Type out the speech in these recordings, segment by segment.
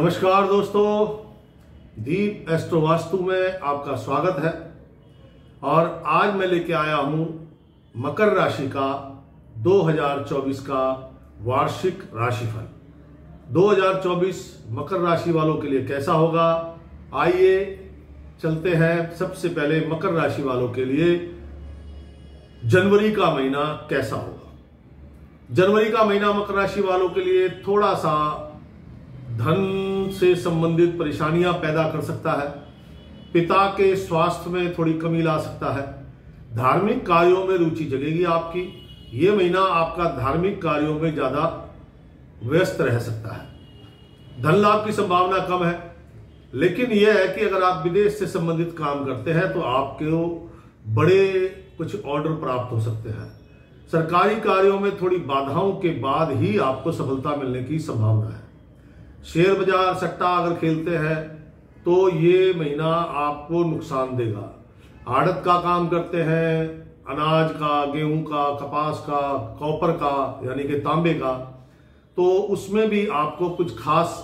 नमस्कार दोस्तों, दीप एस्ट्रो वास्तु में आपका स्वागत है। और आज मैं लेके आया हूं मकर राशि का 2024 का वार्षिक राशिफल। 2024 मकर राशि वालों के लिए कैसा होगा, आइए चलते हैं। सबसे पहले मकर राशि वालों के लिए जनवरी का महीना कैसा होगा। जनवरी का महीना मकर राशि वालों के लिए थोड़ा सा धन से संबंधित परेशानियां पैदा कर सकता है। पिता के स्वास्थ्य में थोड़ी कमी ला सकता है। धार्मिक कार्यों में रुचि जगेगी आपकी। ये महीना आपका धार्मिक कार्यों में ज्यादा व्यस्त रह सकता है। धन लाभ की संभावना कम है, लेकिन यह है कि अगर आप विदेश से संबंधित काम करते हैं तो आपको बड़े कुछ ऑर्डर प्राप्त हो सकते हैं। सरकारी कार्यों में थोड़ी बाधाओं के बाद ही आपको सफलता मिलने की संभावना है। शेयर बाजार सट्टा अगर खेलते हैं तो ये महीना आपको नुकसान देगा। आड़त का काम करते हैं, अनाज का, गेहूं का, कपास का, कॉपर का यानी कि तांबे का, तो उसमें भी आपको कुछ खास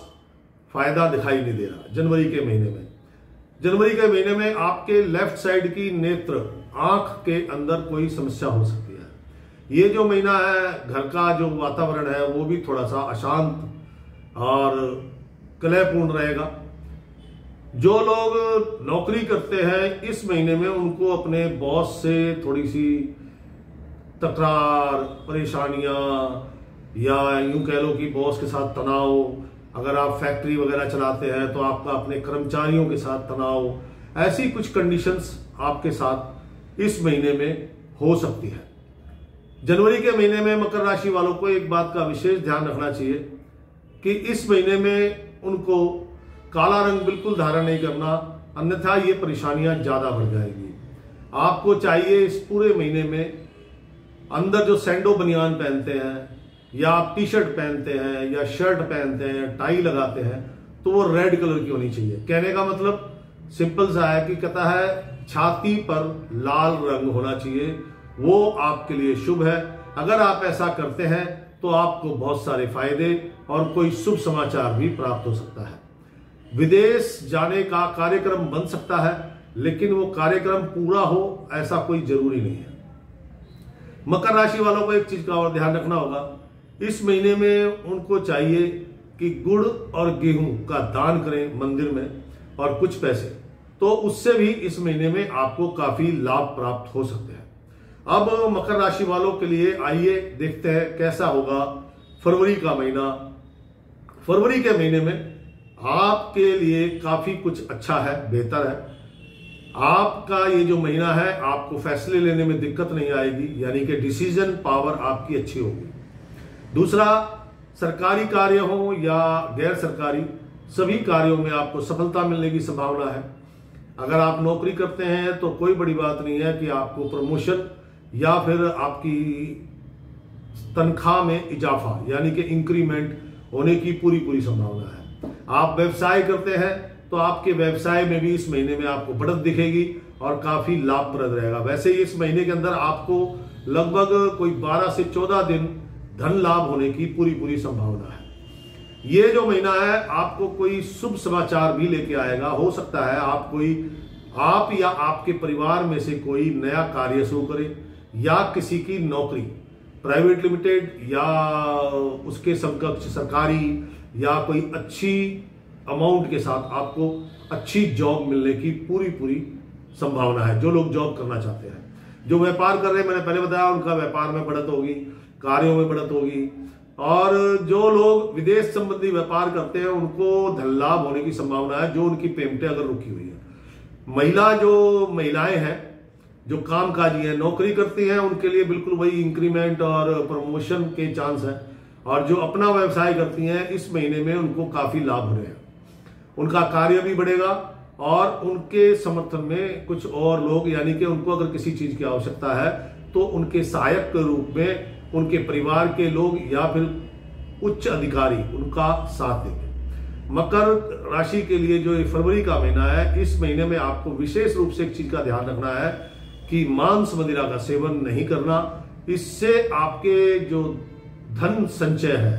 फायदा दिखाई नहीं दे रहा। जनवरी के महीने में आपके लेफ्ट साइड की नेत्र आंख के अंदर कोई समस्या हो सकती है। ये जो महीना है, घर का जो वातावरण है वो भी थोड़ा सा अशांत और कलहपूर्ण रहेगा। जो लोग नौकरी करते हैं इस महीने में उनको अपने बॉस से थोड़ी सी तकरार, परेशानियां या यूं कह लो कि बॉस के साथ तनाव, अगर आप फैक्ट्री वगैरह चलाते हैं तो आपका अपने कर्मचारियों के साथ तनाव, ऐसी कुछ कंडीशंस आपके साथ इस महीने में हो सकती है। जनवरी के महीने में मकर राशि वालों को एक बात का विशेष ध्यान रखना चाहिए कि इस महीने में उनको काला रंग बिल्कुल धारण नहीं करना, अन्यथा ये परेशानियां ज्यादा बढ़ जाएगी। आपको चाहिए इस पूरे महीने में अंदर जो सैंडो बनियान पहनते हैं या आप टी शर्ट पहनते हैं या शर्ट पहनते हैं, टाई लगाते हैं, तो वो रेड कलर की होनी चाहिए। कहने का मतलब सिंपल सा है कि कहता है छाती पर लाल रंग होना चाहिए, वो आपके लिए शुभ है। अगर आप ऐसा करते हैं तो आपको बहुत सारे फायदे और कोई शुभ समाचार भी प्राप्त हो सकता है। विदेश जाने का कार्यक्रम बन सकता है, लेकिन वो कार्यक्रम पूरा हो ऐसा कोई जरूरी नहीं है। मकर राशि वालों को एक चीज का और ध्यान रखना होगा, इस महीने में उनको चाहिए कि गुड़ और गेहूं का दान करें मंदिर में और कुछ पैसे, तो उससे भी इस महीने में आपको काफी लाभ प्राप्त हो सकते हैं। अब मकर राशि वालों के लिए आइए देखते हैं कैसा होगा फरवरी का महीना। फरवरी के महीने में आपके लिए काफी कुछ अच्छा है, बेहतर है। आपका ये जो महीना है आपको फैसले लेने में दिक्कत नहीं आएगी, यानी कि डिसीजन पावर आपकी अच्छी होगी। दूसरा, सरकारी कार्य हो या गैर सरकारी, सभी कार्यों में आपको सफलता मिलने की संभावना है। अगर आप नौकरी करते हैं तो कोई बड़ी बात नहीं है कि आपको प्रमोशन या फिर आपकी तनख्वाह में इजाफा यानी कि इंक्रीमेंट होने की पूरी संभावना है। आप व्यवसाय करते हैं तो आपके व्यवसाय में भी इस महीने में आपको बढ़त दिखेगी और काफी लाभप्रद रहेगा। वैसे ही इस महीने के अंदर आपको लगभग कोई 12 से 14 दिन धन लाभ होने की पूरी संभावना है। ये जो महीना है आपको कोई शुभ समाचार भी लेके आएगा। हो सकता है आप या आपके परिवार में से कोई नया कार्य शुरू करे या किसी की नौकरी प्राइवेट लिमिटेड या उसके समकक्ष सरकारी या कोई अच्छी अमाउंट के साथ आपको अच्छी जॉब मिलने की पूरी संभावना है। जो लोग जॉब करना चाहते हैं, जो व्यापार कर रहे हैं, मैंने पहले बताया उनका व्यापार में बढ़त होगी, कार्यों में बढ़त होगी। और जो लोग विदेश संबंधी व्यापार करते हैं उनको धन लाभ होने की संभावना है, जो उनकी पेमेंटें अगर रुकी हुई है। जो महिलाएं हैं, जो कामकाजी हैं, नौकरी करती हैं, उनके लिए बिल्कुल वही इंक्रीमेंट और प्रमोशन के चांस हैं। और जो अपना व्यवसाय करती हैं इस महीने में उनको काफी लाभ हो रहे हैं, उनका कार्य भी बढ़ेगा और उनके समर्थन में कुछ और लोग, यानी कि उनको अगर किसी चीज की आवश्यकता है तो उनके सहायक के रूप में उनके परिवार के लोग या फिर उच्च अधिकारी उनका साथ देंगे। मकर राशि के लिए जो फरवरी का महीना है, इस महीने में आपको विशेष रूप से एक चीज का ध्यान रखना है कि मांस मदिरा का सेवन नहीं करना। इससे आपके जो धन संचय है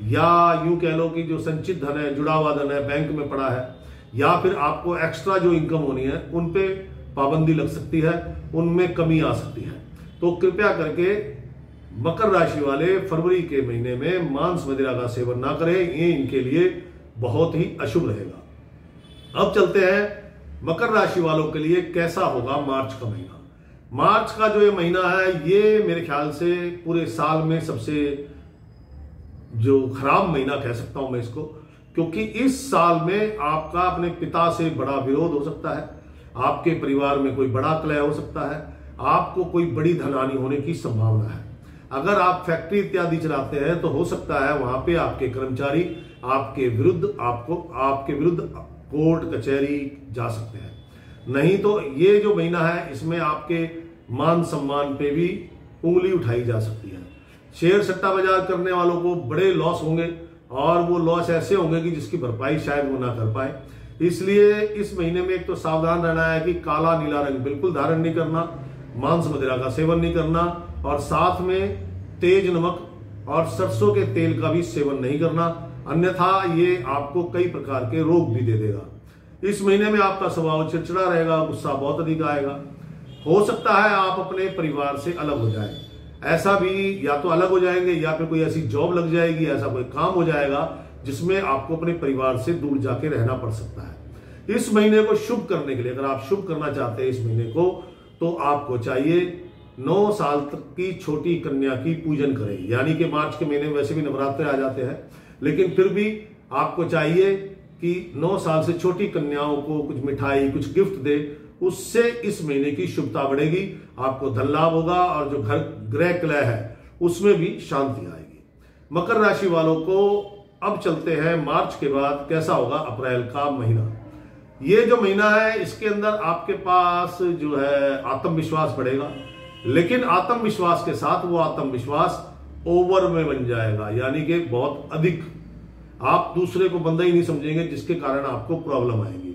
या यूं कह लो कि जो संचित धन है, जुड़ा हुआ धन है, बैंक में पड़ा है, या फिर आपको एक्स्ट्रा जो इनकम होनी है उन पे पाबंदी लग सकती है, उनमें कमी आ सकती है। तो कृपया करके मकर राशि वाले फरवरी के महीने में मांस मदिरा का सेवन ना करें, ये इनके लिए बहुत ही अशुभ रहेगा। अब चलते हैं मकर राशि वालों के लिए कैसा होगा मार्च का महीना। मार्च का जो ये महीना है, ये मेरे ख्याल से पूरे साल में सबसे जो खराब महीना कह सकता हूं मैं इसको, क्योंकि इस साल में आपका अपने पिता से बड़ा विरोध हो सकता है, आपके परिवार में कोई बड़ा कलह हो सकता है, आपको कोई बड़ी धनहानि होने की संभावना है। अगर आप फैक्ट्री इत्यादि चलाते हैं तो हो सकता है वहां पे आपके कर्मचारी आपके विरुद्ध कोर्ट कचहरी जा सकते हैं। नहीं तो ये जो महीना है इसमें आपके मान सम्मान पे भी उंगली उठाई जा सकती है। शेयर सट्टा बाजार करने वालों को बड़े लॉस होंगे, और वो लॉस ऐसे होंगे कि जिसकी भरपाई शायद वो ना कर पाए। इसलिए इस महीने में एक तो सावधान रहना है कि काला नीला रंग बिल्कुल धारण नहीं करना, मांस मदिरा का सेवन नहीं करना, और साथ में तेज नमक और सरसों के तेल का भी सेवन नहीं करना, अन्यथा ये आपको कई प्रकार के रोग भी दे देगा। इस महीने में आपका स्वभाव चिड़चिड़ा रहेगा, गुस्सा बहुत अधिक आएगा। हो सकता है आप अपने परिवार से अलग हो जाए, ऐसा भी या तो अलग हो जाएंगे या फिर कोई ऐसी जॉब लग जाएगी, ऐसा कोई काम हो जाएगा जिसमें आपको अपने परिवार से दूर जाके रहना पड़ सकता है। इस महीने को शुभ करने के लिए, अगर आप शुभ करना चाहते हैं इस महीने को, तो आपको चाहिए 9 साल तक की छोटी कन्या की पूजन करें। यानी कि मार्च के महीने में वैसे भी नवरात्रे आ जाते हैं, लेकिन फिर भी आपको चाहिए कि 9 साल से छोटी कन्याओं को कुछ मिठाई, कुछ गिफ्ट दे, उससे इस महीने की शुभता बढ़ेगी, आपको धन लाभ होगा, और जो घर ग्रह कलह है उसमें भी शांति आएगी। मकर राशि वालों को अब चलते हैं मार्च के बाद कैसा होगा अप्रैल का महीना। ये जो महीना है इसके अंदर आपके पास जो है आत्मविश्वास बढ़ेगा, लेकिन आत्मविश्वास के साथ वो आत्मविश्वास ओवर में बन जाएगा, यानी कि बहुत अधिक। आप दूसरे को बंदा ही नहीं समझेंगे, जिसके कारण आपको प्रॉब्लम आएगी।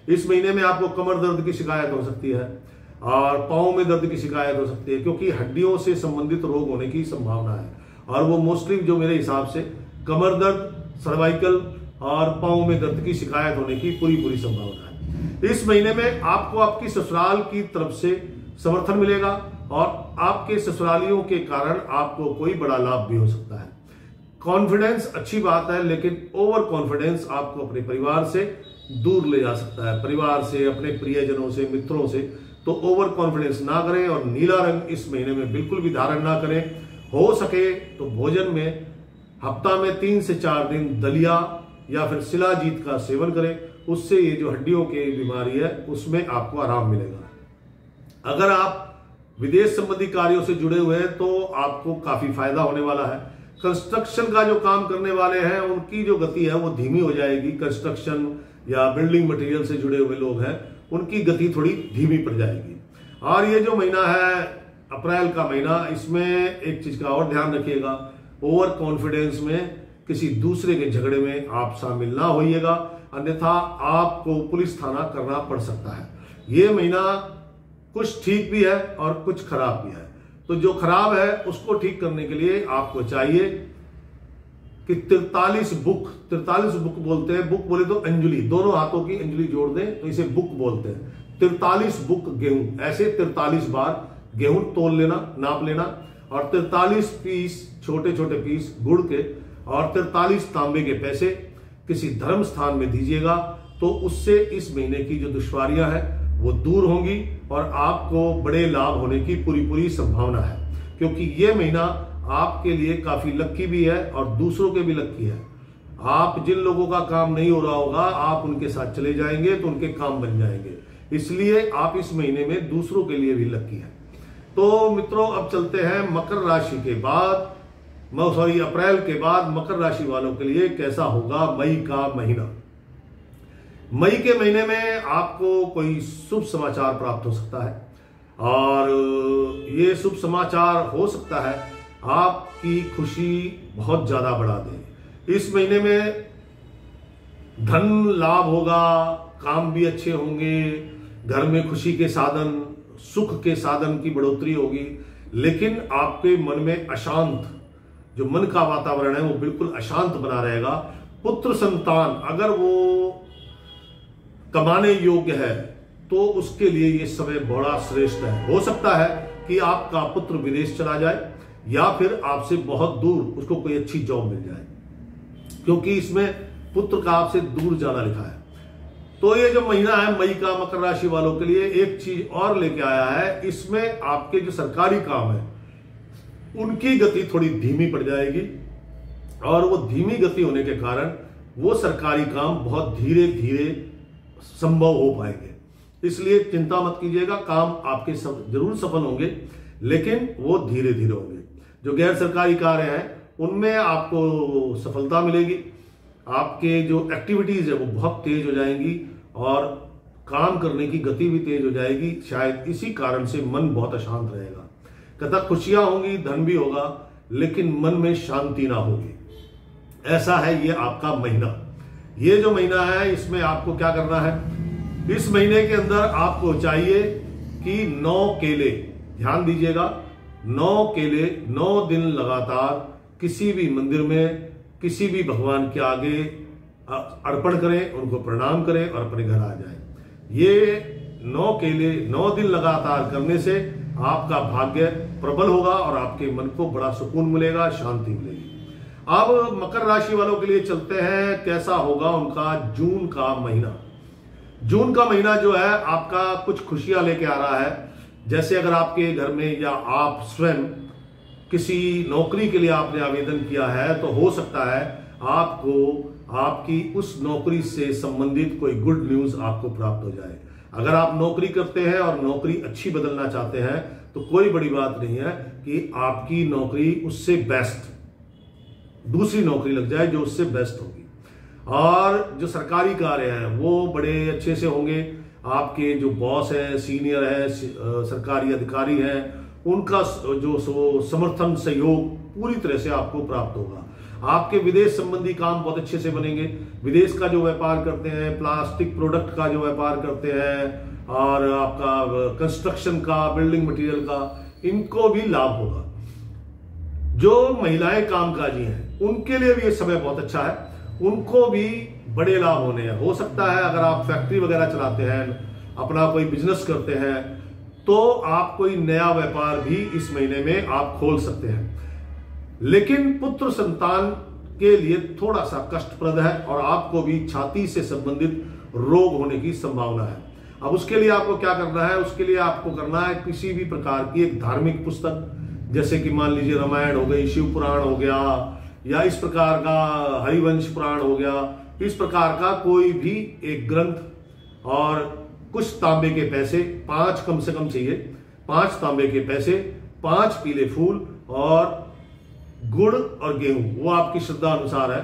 इस महीने में आपको कमर दर्द की शिकायत हो सकती है, और पांव में दर्द की शिकायत हो सकती है, क्योंकि हड्डियों से संबंधित रोग होने की संभावना है, और वो मोस्टली जो मेरे हिसाब से कमर दर्द, सर्वाइकल और पांव में दर्द की शिकायत होने की पूरी संभावना है। इस महीने में आपको आपकी ससुराल की तरफ से समर्थन मिलेगा, और आपके ससुरालियों के कारण आपको कोई बड़ा लाभ भी हो सकता है। कॉन्फिडेंस अच्छी बात है, लेकिन ओवर कॉन्फिडेंस आपको अपने परिवार से दूर ले जा सकता है, परिवार से, अपने प्रियजनों से, मित्रों से। तो ओवर कॉन्फिडेंस ना करें, और नीला रंग इस महीने में बिल्कुल भी धारण ना करें। हो सके तो भोजन में हफ्ता में 3 से 4 दिन दलिया या फिर शिलाजीत का सेवन करें, उससे ये जो हड्डियों की बीमारी है उसमें आपको आराम मिलेगा। अगर आप विदेश संबंधी कार्यों से जुड़े हुए हैं तो आपको काफी फायदा होने वाला है। कंस्ट्रक्शन का जो काम करने वाले हैं उनकी जो गति है वो धीमी हो जाएगी। कंस्ट्रक्शन या बिल्डिंग मटेरियल से जुड़े हुए लोग हैं, उनकी गति थोड़ी धीमी पड़ जाएगी। और ये जो महीना है अप्रैल का महीना, इसमें एक चीज का और ध्यान रखिएगा, ओवर कॉन्फिडेंस में किसी दूसरे के झगड़े में आप शामिल ना होइएगा, अन्यथा आपको पुलिस थाना करना पड़ सकता है। ये महीना कुछ ठीक भी है और कुछ खराब भी है। तो जो खराब है उसको ठीक करने के लिए आपको चाहिए कि 43 बुक बोलते हैं, बुक बोले तो अंजलि, दोनों हाथों की अंजलि जोड़ दें तो इसे बुक बोलते हैं। 43 बुक गेहूं, ऐसे 43 बार गेहूं तोल लेना, नाप लेना, और 43 पीस छोटे छोटे पीस गुड़ के और 43 तांबे के पैसे किसी धर्म स्थान में दीजिएगा। तो उससे इस महीने की जो दुश्वारियां हैं वो दूर होंगी और आपको बड़े लाभ होने की पूरी संभावना है, क्योंकि ये महीना आपके लिए काफी लक्की भी है और दूसरों के भी लक्की है। आप जिन लोगों का काम नहीं हो रहा होगा आप उनके साथ चले जाएंगे तो उनके काम बन जाएंगे, इसलिए आप इस महीने में दूसरों के लिए भी लक्की है। तो मित्रों अब चलते हैं मकर राशि के बाद, अप्रैल के बाद मकर राशि वालों के लिए कैसा होगा मई का महीना। मई के महीने में आपको कोई शुभ समाचार प्राप्त हो सकता है, और ये शुभ समाचार हो सकता है आपकी खुशी बहुत ज्यादा बढ़ा दे। इस महीने में धन लाभ होगा, काम भी अच्छे होंगे, घर में खुशी के साधन, सुख के साधन की बढ़ोतरी होगी, लेकिन आपके मन में अशांत जो मन का वातावरण है वो बिल्कुल अशांत बना रहेगा। पुत्र संतान अगर वो कमाने योग्य है तो उसके लिए ये समय बड़ा श्रेष्ठ है। हो सकता है कि आपका पुत्र विदेश चला जाए या फिर आपसे बहुत दूर उसको कोई अच्छी जॉब मिल जाए, क्योंकि इसमें पुत्र का आपसे दूर जाना लिखा है। तो ये जो महीना है मई का मकर राशि वालों के लिए एक चीज और लेके आया है, इसमें आपके जो सरकारी काम है उनकी गति थोड़ी धीमी पड़ जाएगी, और वो धीमी गति होने के कारण वो सरकारी काम बहुत धीरे धीरे संभव हो पाएंगे। इसलिए चिंता मत कीजिएगा, काम आपके जरूर सफल होंगे, लेकिन वो धीरे धीरे होंगे। जो गैर सरकारी कार्य हैं उनमें आपको सफलता मिलेगी, आपके जो एक्टिविटीज है वो बहुत तेज हो जाएंगी और काम करने की गति भी तेज हो जाएगी। शायद इसी कारण से मन बहुत अशांत रहेगा। कथा खुशियां होंगी, धन भी होगा, लेकिन मन में शांति ना होगी। ऐसा है ये आपका महीना। ये जो महीना है इसमें आपको क्या करना है, इस महीने के अंदर आपको चाहिए कि 9 केले, ध्यान दीजिएगा, 9 केले 9 दिन लगातार किसी भी मंदिर में किसी भी भगवान के आगे अर्पण करें, उनको प्रणाम करें और अपने घर आ जाएं। ये 9 केले 9 दिन लगातार करने से आपका भाग्य प्रबल होगा और आपके मन को बड़ा सुकून मिलेगा, शांति मिलेगी। अब मकर राशि वालों के लिए चलते हैं कैसा होगा उनका जून का महीना। जून का महीना जो है आपका कुछ खुशियां लेके आ रहा है। जैसे अगर आपके घर में या आप स्वयं किसी नौकरी के लिए आपने आवेदन किया है तो हो सकता है आपको आपकी उस नौकरी से संबंधित कोई गुड न्यूज आपको प्राप्त हो जाए। अगर आप नौकरी करते हैं और नौकरी अच्छी बदलना चाहते हैं तो कोई बड़ी बात नहीं है कि आपकी नौकरी उससे बेस्ट दूसरी नौकरी लग जाए जो उससे बेस्ट होगी। और जो सरकारी कार्य हैं वो बड़े अच्छे से होंगे। आपके जो बॉस है, सीनियर है, सरकारी अधिकारी हैं, उनका जो समर्थन सहयोग पूरी तरह से आपको प्राप्त होगा। आपके विदेश संबंधी काम बहुत अच्छे से बनेंगे। विदेश का जो व्यापार करते हैं, प्लास्टिक प्रोडक्ट का जो व्यापार करते हैं और आपका कंस्ट्रक्शन का, बिल्डिंग मटेरियल का, इनको भी लाभ होगा। जो महिलाएं कामकाजी हैं उनके लिए भी ये समय बहुत अच्छा है, उनको भी बड़े लाभ होने हैं। हो सकता है अगर आप फैक्ट्री वगैरह चलाते हैं, अपना कोई बिजनेस करते हैं, तो आप कोई नया व्यापार भी इस महीने में आप खोल सकते हैं। लेकिन पुत्र संतान के लिए थोड़ा सा कष्टप्रद है और आपको भी छाती से संबंधित रोग होने की संभावना है। अब उसके लिए आपको क्या करना है, उसके लिए आपको करना है किसी भी प्रकार की एक धार्मिक पुस्तक, जैसे कि मान लीजिए रामायण हो गई, शिव पुराण हो गया, या इस प्रकार का हरिवंश पुराण हो गया, इस प्रकार का कोई भी एक ग्रंथ, और कुछ तांबे के पैसे 5 कम से कम चाहिए, 5 तांबे के पैसे, 5 पीले फूल और गुड़ और गेहूं, वो आपकी श्रद्धा अनुसार है।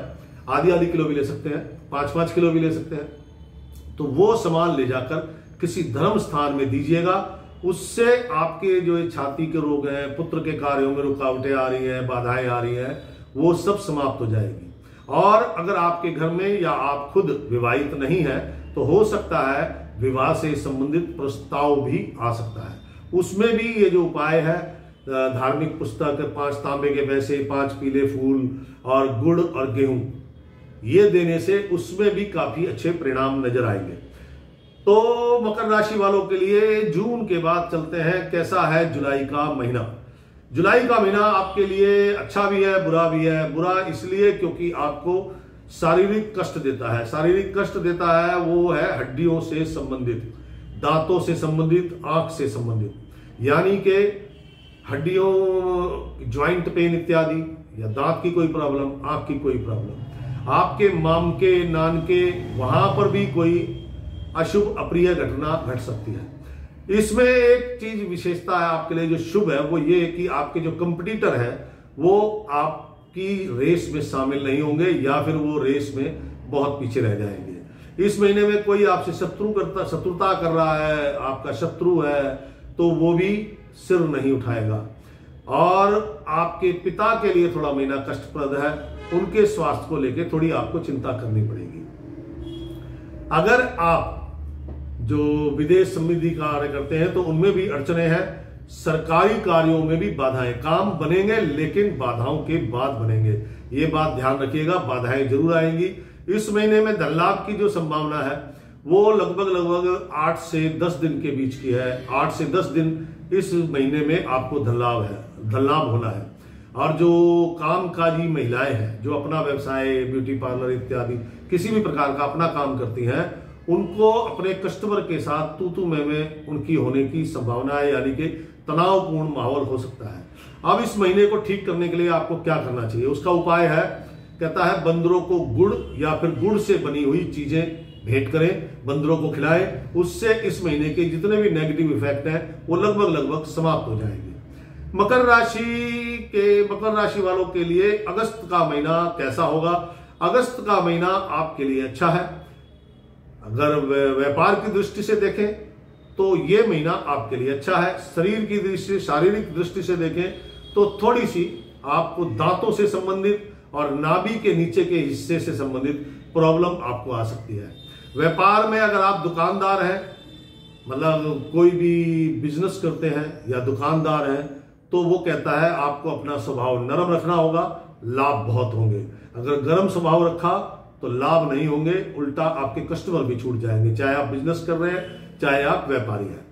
आधी किलो भी ले सकते हैं, 5-5 किलो भी ले सकते हैं। तो वो सामान ले जाकर किसी धर्म स्थान में दीजिएगा। उससे आपके जो छाती के रोग हैं, पुत्र के कार्यों में रुकावटें आ रही हैं, बाधाएं आ रही हैं, वो सब समाप्त हो जाएगी। और अगर आपके घर में या आप खुद विवाहित नहीं है तो हो सकता है विवाह से संबंधित प्रस्ताव भी आ सकता है। उसमें भी ये जो उपाय है, धार्मिक पुस्तक, 5 तांबे के पैसे, 5 पीले फूल और गुड़ और गेहूं, ये देने से उसमें भी काफी अच्छे परिणाम नजर आएंगे। तो मकर राशि वालों के लिए जून के बाद चलते हैं कैसा है जुलाई का महीना। जुलाई का महीना आपके लिए अच्छा भी है, बुरा भी है। बुरा इसलिए क्योंकि आपको शारीरिक कष्ट देता है। शारीरिक कष्ट देता है वो है हड्डियों से संबंधित, दांतों से संबंधित, आंख से संबंधित, यानी कि हड्डियों, ज्वाइंट पेन इत्यादि, या दांत की कोई प्रॉब्लम, आंख की कोई प्रॉब्लम, आपके मामके, नानके, वहां पर भी कोई अशुभ अप्रिय घटना घट सकती है। इसमें एक चीज विशेषता है आपके लिए जो शुभ है, वो ये कि आपके जो कंपटीटर है वो आपकी रेस में शामिल नहीं होंगे या फिर वो रेस में बहुत पीछे रह जाएंगे। इस महीने में कोई आपसे शत्रुता कर रहा है, आपका शत्रु है, तो वो भी सिर नहीं उठाएगा। और आपके पिता के लिए थोड़ा महीना कष्टप्रद है, उनके स्वास्थ्य को लेकर थोड़ी आपको चिंता करनी पड़ेगी। अगर आप जो विदेश संबंधी कार्य करते हैं तो उनमें भी अड़चने हैं, सरकारी कार्यों में भी बाधाएं, काम बनेंगे लेकिन बाधाओं के बाद बनेंगे, ये बात ध्यान रखिएगा, बाधाएं जरूर आएंगी। इस महीने में धन लाभ की जो संभावना है वो लगभग 8 से 10 दिन के बीच की है। 8 से 10 दिन इस महीने में आपको धन लाभ होना है। और जो कामकाजी महिलाएं हैं, जो अपना व्यवसाय, ब्यूटी पार्लर इत्यादि किसी भी प्रकार का अपना काम करती हैं, उनको अपने कस्टमर के साथ तू में उनकी होने की संभावना है, यानी कि तनावपूर्ण माहौल हो सकता है। अब इस महीने को ठीक करने के लिए आपको क्या करना चाहिए, उसका उपाय है, कहता है बंदरों को गुड़ या फिर गुड़ से बनी हुई चीजें भेंट करें, बंदरों को खिलाएं, उससे इस महीने के जितने भी नेगेटिव इफेक्ट हैं वो लगभग समाप्त हो जाएंगे। मकर राशि वालों के लिए अगस्त का महीना कैसा होगा? अगस्त का महीना आपके लिए अच्छा है। अगर व्यापार की दृष्टि से देखें तो यह महीना आपके लिए अच्छा है। शरीर की दृष्टि, शारीरिक दृष्टि से देखें तो थोड़ी सी आपको दांतों से संबंधित और नाभि के नीचे के हिस्से से संबंधित प्रॉब्लम आपको आ सकती है। व्यापार में अगर आप दुकानदार हैं, मतलब कोई भी बिजनेस करते हैं या दुकानदार हैं, तो वो कहता है आपको अपना स्वभाव नरम रखना होगा, लाभ बहुत होंगे। अगर गर्म स्वभाव रखा तो लाभ नहीं होंगे, उल्टा आपके कस्टमर भी छूट जाएंगे, चाहे आप बिजनेस कर रहे हैं चाहे आप व्यापारी हैं।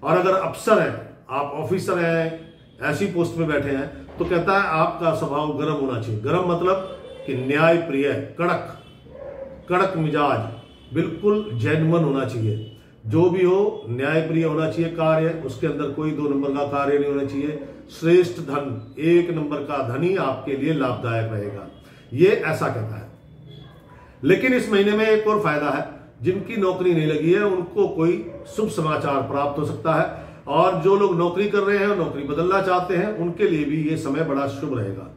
और अगर अफसर हैं, आप ऑफिसर हैं, ऐसी पोस्ट में बैठे हैं, तो कहता है आपका स्वभाव गर्म होना चाहिए। गर्म मतलब कि न्याय प्रिय, कड़क मिजाज, बिल्कुल जेन्युइन होना चाहिए। जो भी हो न्याय प्रिय होना चाहिए कार्य, उसके अंदर कोई 2 नंबर का कार्य नहीं होना चाहिए। श्रेष्ठ धन, 1 नंबर का धन ही आपके लिए लाभदायक रहेगा, ये ऐसा कहता है। लेकिन इस महीने में एक और फायदा है, जिनकी नौकरी नहीं लगी है उनको कोई शुभ समाचार प्राप्त हो सकता है, और जो लोग नौकरी कर रहे हैं, नौकरी बदलना चाहते हैं, उनके लिए भी ये समय बड़ा शुभ रहेगा।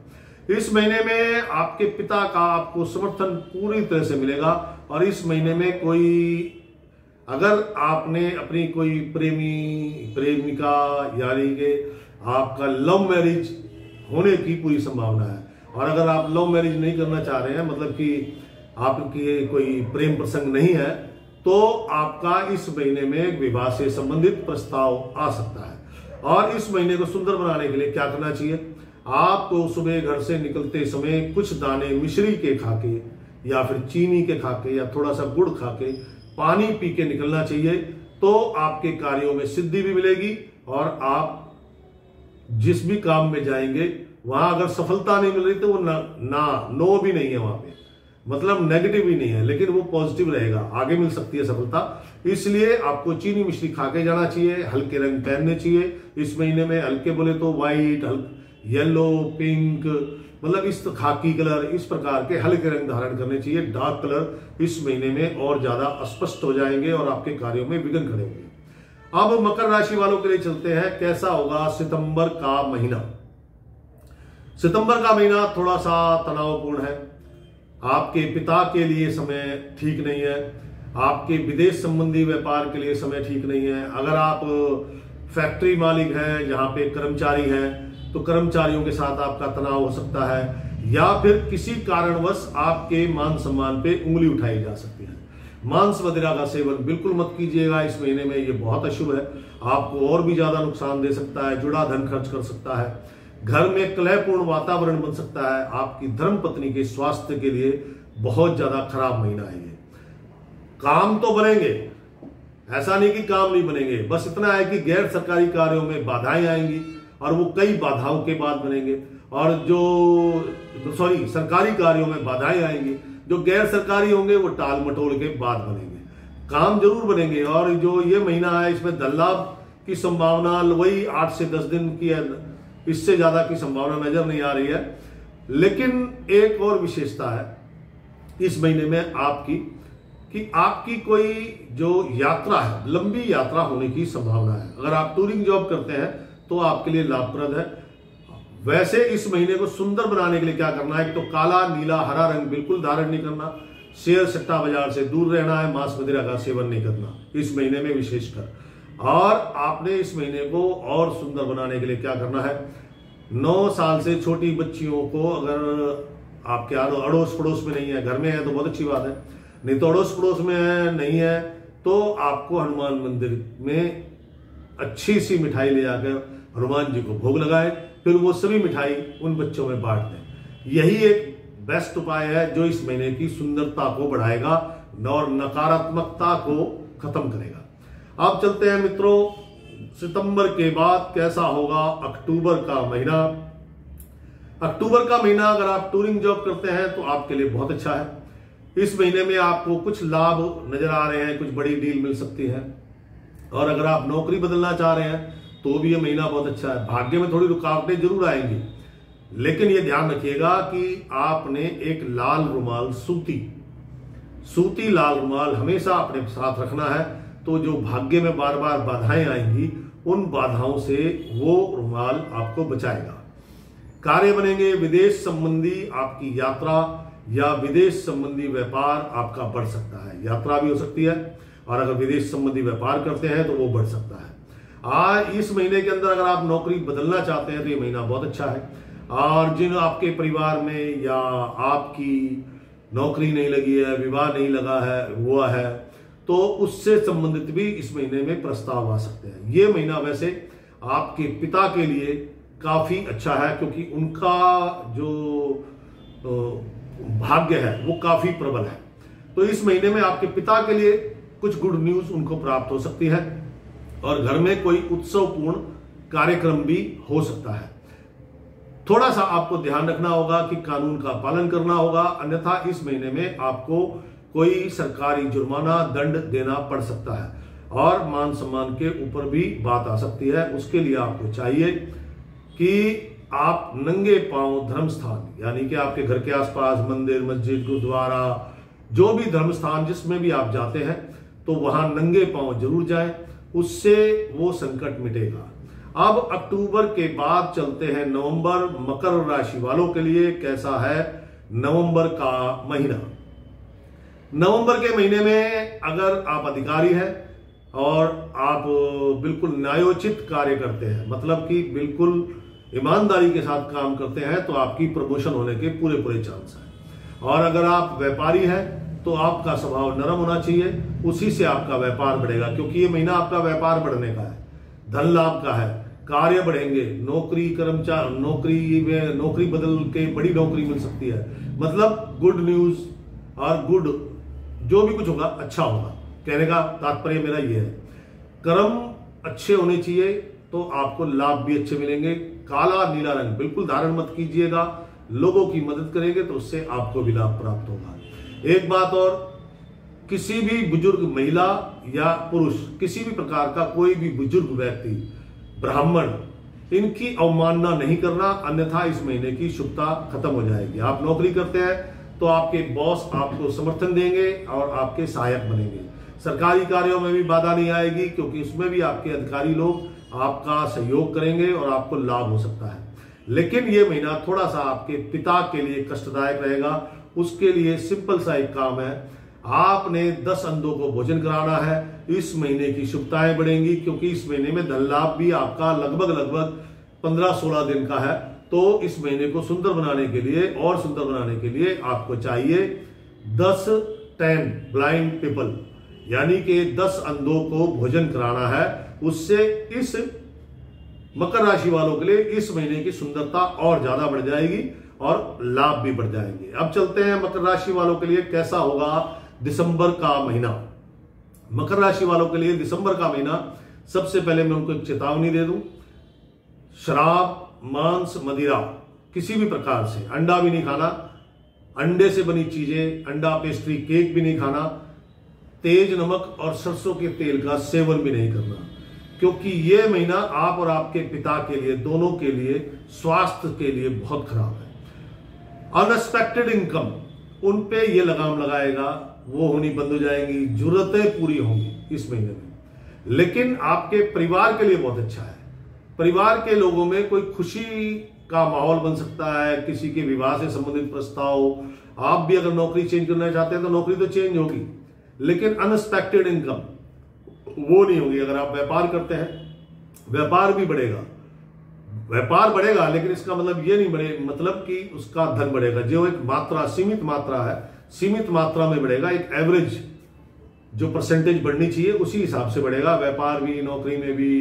इस महीने में आपके पिता का आपको समर्थन पूरी तरह से मिलेगा। और इस महीने में कोई, अगर आपने अपनी कोई प्रेमिका, यानी कि आपका लव मैरिज होने की पूरी संभावना है। और अगर आप लव मैरिज नहीं करना चाह रहे हैं, मतलब कि आपकी कोई प्रेम प्रसंग नहीं है, तो आपका इस महीने में विवाह से संबंधित प्रस्ताव आ सकता है। और इस महीने को सुंदर बनाने के लिए क्या करना चाहिए? आपको सुबह घर से निकलते समय कुछ दाने मिश्री के खाके या फिर चीनी के खाके या थोड़ा सा गुड़ खाके पानी पी के निकलना चाहिए, तो आपके कार्यों में सिद्धि भी मिलेगी। और आप जिस भी काम में जाएंगे वहां अगर सफलता नहीं मिल रही तो वो नो भी नहीं है, वहां पे मतलब नेगेटिव भी नहीं है, लेकिन वो पॉजिटिव रहेगा, आगे मिल सकती है सफलता। इसलिए आपको चीनी मिश्री खा के जाना चाहिए। हल्के रंग पहनने चाहिए इस महीने में, हल्के बोले तो व्हाइट, येलो, पिंक, मतलब इस खाकी कलर, इस प्रकार के हल्के रंग धारण करने चाहिए। डार्क कलर इस महीने में और ज्यादा स्पष्ट हो जाएंगे और आपके कार्यों में विघ्न खड़े होंगे। अब मकर राशि वालों के लिए चलते हैं, कैसा होगा सितंबर का महीना। सितंबर का महीना थोड़ा सा तनावपूर्ण है। आपके पिता के लिए समय ठीक नहीं है, आपके विदेश संबंधी व्यापार के लिए समय ठीक नहीं है। अगर आप फैक्ट्री मालिक हैं जहां पे कर्मचारी हैं, तो कर्मचारियों के साथ आपका तनाव हो सकता है, या फिर किसी कारणवश आपके मान सम्मान पे उंगली उठाई जा सकती है। मांस वगैरह का सेवन बिल्कुल मत कीजिएगा इस महीने में, ये बहुत अशुभ है, आपको और भी ज्यादा नुकसान दे सकता है, जुड़ा धन खर्च कर सकता है, घर में कलहपूर्ण वातावरण बन सकता है। आपकी धर्म पत्नी के स्वास्थ्य के लिए बहुत ज्यादा खराब महीना है ये। काम तो बनेंगे, ऐसा नहीं कि काम नहीं बनेंगे, बस इतना है कि गैर सरकारी कार्यों में बाधाएं आएंगी और वो कई बाधाओं के बाद बनेंगे। और सरकारी कार्यों में बाधाएं आएंगी, जो गैर सरकारी होंगे वो टाल मटोल के बाद बनेंगे। काम जरूर बनेंगे। और जो ये महीना है इसमें धन लाभ की संभावना वही 8 से 10 दिन की है, इससे ज्यादा की संभावना नजर नहीं आ रही है। लेकिन एक और विशेषता है इस महीने में आपकी कोई जो यात्रा है, लंबी यात्रा होने की संभावना है। अगर आप टूरिंग जॉब करते हैं तो आपके लिए लाभप्रद है। वैसे इस महीने को सुंदर बनाने के लिए क्या करना है? एक तो काला, नीला, हरा रंग बिल्कुल धारण नहीं करना, शेयर सट्टा बाजार से दूर रहना है, मांस मदिरा का सेवन नहीं करना इस महीने में विशेषकर। और आपने इस महीने को और सुंदर बनाने के लिए क्या करना है? 9 साल से छोटी बच्चियों को, अगर आपके अड़ोस पड़ोस में नहीं है, घर में है तो बहुत अच्छी बात है, नहीं तो अड़ोस पड़ोस में है, नहीं है तो आपको हनुमान मंदिर में अच्छी सी मिठाई ले जाकर हनुमान जी को भोग लगाएं, फिर वो सभी मिठाई उन बच्चों में बांट दें। यही एक बेस्ट उपाय है जो इस महीने की सुंदरता को बढ़ाएगा और नकारात्मकता को खत्म करेगा। अब चलते हैं मित्रों, सितंबर के बाद कैसा होगा अक्टूबर का महीना। अक्टूबर का महीना अगर आप टूरिंग जॉब करते हैं तो आपके लिए बहुत अच्छा है। इस महीने में आपको कुछ लाभ नजर आ रहे हैं, कुछ बड़ी डील मिल सकती है। और अगर आप नौकरी बदलना चाह रहे हैं तो भी यह महीना बहुत अच्छा है। भाग्य में थोड़ी रुकावटें जरूर आएंगी, लेकिन यह ध्यान रखिएगा कि आपने एक लाल रुमाल, सूती लाल रुमाल हमेशा अपने साथ रखना है। तो जो भाग्य में बार बार बाधाएं आएंगी, उन बाधाओं से वो रुमाल आपको बचाएगा। कार्य बनेंगे, विदेश संबंधी आपकी यात्रा या विदेश संबंधी व्यापार आपका बढ़ सकता है। यात्रा भी हो सकती है, और अगर विदेश संबंधी व्यापार करते हैं तो वो बढ़ सकता है। इस महीने के अंदर अगर आप नौकरी बदलना चाहते हैं तो ये महीना बहुत अच्छा है। और जिन आपके परिवार में या आपकी नौकरी नहीं लगी है, विवाह नहीं लगा है, हुआ है, तो उससे संबंधित भी इस महीने में प्रस्ताव आ सकते हैं। ये महीना वैसे आपके पिता के लिए काफी अच्छा है, क्योंकि उनका जो भाग्य है वो काफी प्रबल है। तो इस महीने में आपके पिता के लिए कुछ गुड न्यूज उनको प्राप्त हो सकती है, और घर में कोई उत्सवपूर्ण कार्यक्रम भी हो सकता है। थोड़ा सा आपको ध्यान रखना होगा कि कानून का पालन करना होगा, अन्यथा इस महीने में आपको कोई सरकारी जुर्माना, दंड देना पड़ सकता है, और मान सम्मान के ऊपर भी बात आ सकती है। उसके लिए आपको चाहिए कि आप नंगे पांव धर्म स्थान, यानी कि आपके घर के आसपास मंदिर, मस्जिद, गुरुद्वारा, जो भी धर्म स्थान जिसमें भी आप जाते हैं, तो वहां नंगे पांव जरूर जाएं, उससे वो संकट मिटेगा। अब अक्टूबर के बाद चलते हैं नवंबर। मकर राशि वालों के लिए कैसा है नवंबर का महीना। नवंबर के महीने में अगर आप अधिकारी हैं और आप बिल्कुल न्यायोचित कार्य करते हैं, मतलब कि बिल्कुल ईमानदारी के साथ काम करते हैं, तो आपकी प्रमोशन होने के पूरे चांस हैं। और अगर आप व्यापारी हैं तो आपका स्वभाव नरम होना चाहिए, उसी से आपका व्यापार बढ़ेगा, क्योंकि ये महीना आपका व्यापार बढ़ने का है, धन लाभ का है, कार्य बढ़ेंगे। नौकरी बदल के बड़ी नौकरी मिल सकती है, मतलब गुड न्यूज और गुड जो भी कुछ होगा अच्छा होगा। कहने का तात्पर्य मेरा यह है, कर्म अच्छे होने चाहिए तो आपको लाभ भी अच्छे मिलेंगे। काला नीला रंग बिल्कुल धारण मत कीजिएगा, लोगों की मदद करेंगे तो उससे आपको भी लाभ प्राप्त होगा। एक बात और, किसी भी बुजुर्ग महिला या पुरुष, किसी भी प्रकार का कोई भी बुजुर्ग व्यक्ति, ब्राह्मण, इनकी अवमानना नहीं करना, अन्यथा इस महीने की शुभता खत्म हो जाएगी। आप नौकरी करते हैं तो आपके बॉस आपको समर्थन देंगे और आपके सहायक बनेंगे। सरकारी कार्यों में भी बाधा नहीं आएगी, क्योंकि उसमें भी आपके अधिकारी लोग आपका सहयोग करेंगे और आपको लाभ हो सकता है। लेकिन यह महीना थोड़ा सा आपके पिता के लिए कष्टदायक रहेगा। उसके लिए सिंपल सा एक काम है, आपने 10 अंधों को भोजन कराना है। इस महीने की शुभताएं बढ़ेंगी, क्योंकि इस महीने में धन लाभ भी आपका लगभग 15-16 दिन का है। तो इस महीने को सुंदर बनाने के लिए और सुंदर बनाने के लिए आपको चाहिए 10 ब्लाइंड पीपल, यानी कि 10 अंधों को भोजन कराना है। उससे इस मकर राशि वालों के लिए इस महीने की सुंदरता और ज्यादा बढ़ जाएगी और लाभ भी बढ़ जाएंगे। अब चलते हैं मकर राशि वालों के लिए कैसा होगा दिसंबर का महीना। मकर राशि वालों के लिए दिसंबर का महीना, सबसे पहले मैं उनको एक चेतावनी दे दूं, शराब, मांस, मदिरा, किसी भी प्रकार से, अंडा भी नहीं खाना, अंडे से बनी चीजें, अंडा, पेस्ट्री, केक भी नहीं खाना, तेज नमक और सरसों के तेल का सेवन भी नहीं करना, क्योंकि यह महीना आप और आपके पिता के लिए, दोनों के लिए, स्वास्थ्य के लिए बहुत खराब है। अनएक्सपेक्टेड इनकम, उन पे ये लगाम लगाएगा, वो होनी बंद हो जाएंगी, जरूरतें पूरी होंगी इस महीने में। लेकिन आपके परिवार के लिए बहुत अच्छा है। परिवार के लोगों में कोई खुशी का माहौल बन सकता है, किसी के विवाह से संबंधित प्रस्ताव। आप भी अगर नौकरी चेंज करना चाहते हैं तो नौकरी तो चेंज होगी, लेकिन अनएक्सपेक्टेड इनकम वो नहीं होगी। अगर आप व्यापार करते हैं, व्यापार भी बढ़ेगा, व्यापार बढ़ेगा, लेकिन इसका मतलब ये नहीं बढ़े, मतलब कि उसका धन बढ़ेगा। जो एक मात्रा, सीमित मात्रा है, सीमित मात्रा में बढ़ेगा। एक एवरेज जो परसेंटेज बढ़नी चाहिए उसी हिसाब से बढ़ेगा। व्यापार भी, नौकरी में भी,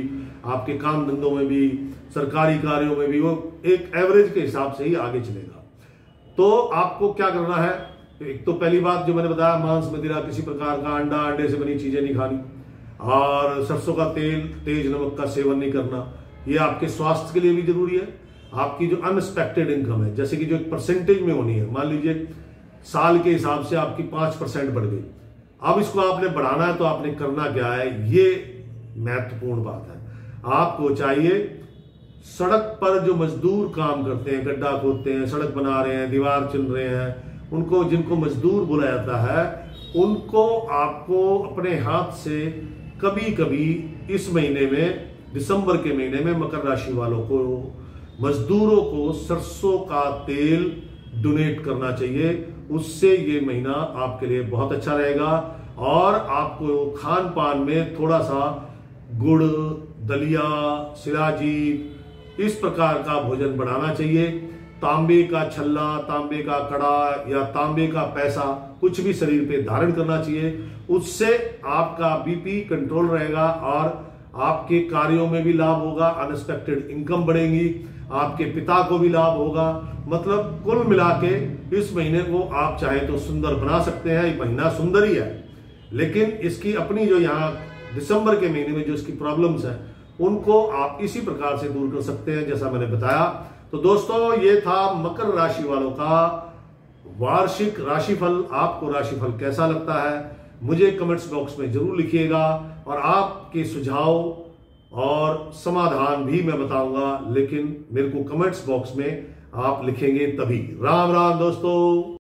आपके काम धंधों में भी, सरकारी कार्यों में भी, वो एक एवरेज के हिसाब से ही आगे चलेगा। तो आपको क्या करना है, एक तो पहली बात जो मैंने बताया, मांस मदिरा, किसी प्रकार का अंडा, अंडे से बनी चीजें नहीं खानी, और सरसों का तेल, तेज नमक का सेवन नहीं करना। ये आपके स्वास्थ्य के लिए भी जरूरी है। आपकी जो अनएक्सपेक्टेड इनकम है, जैसे कि जो एक परसेंटेज में होनी है, मान लीजिए साल के हिसाब से आपकी 5% बढ़ गई, अब इसको आपने बढ़ाना है, तो आपने करना क्या है, ये महत्वपूर्ण बात है। आपको चाहिए सड़क पर जो मजदूर काम करते हैं, गड्ढा खोदते हैं, सड़क बना रहे हैं, दीवार चुन रहे हैं, उनको, जिनको मजदूर बोला जाता है, उनको आपको अपने हाथ से कभी कभी इस महीने में, दिसंबर के महीने में, मकर राशि वालों को, मजदूरों को सरसों का तेल डोनेट करना चाहिए। उससे ये महीना आपके लिए बहुत अच्छा रहेगा। और आपको खान पान में थोड़ा सा गुड़, दलिया, शिलाजीत, इस प्रकार का भोजन बढ़ाना चाहिए। तांबे का छल्ला, तांबे का कड़ा या तांबे का पैसा कुछ भी शरीर पे धारण करना चाहिए। उससे आपका बीपी कंट्रोल रहेगा और आपके कार्यों में भी लाभ होगा, अनएक्सपेक्टेड इनकम बढ़ेगी, आपके पिता को भी लाभ होगा। मतलब कुल मिला के इस महीने को आप चाहे तो सुंदर बना सकते हैं। ये महीना सुंदर ही है, लेकिन इसकी अपनी जो यहाँ दिसंबर के महीने में जो इसकी प्रॉब्लम्स हैं, उनको आप इसी प्रकार से दूर कर सकते हैं, जैसा मैंने बताया। तो दोस्तों, ये था मकर राशि वालों का वार्षिक राशिफल। आपको राशिफल कैसा लगता है मुझे कमेंट्स बॉक्स में जरूर लिखिएगा, और आपके सुझाव और समाधान भी मैं बताऊंगा, लेकिन मेरे को कमेंट्स बॉक्स में आप लिखेंगे तभी। राम राम दोस्तों।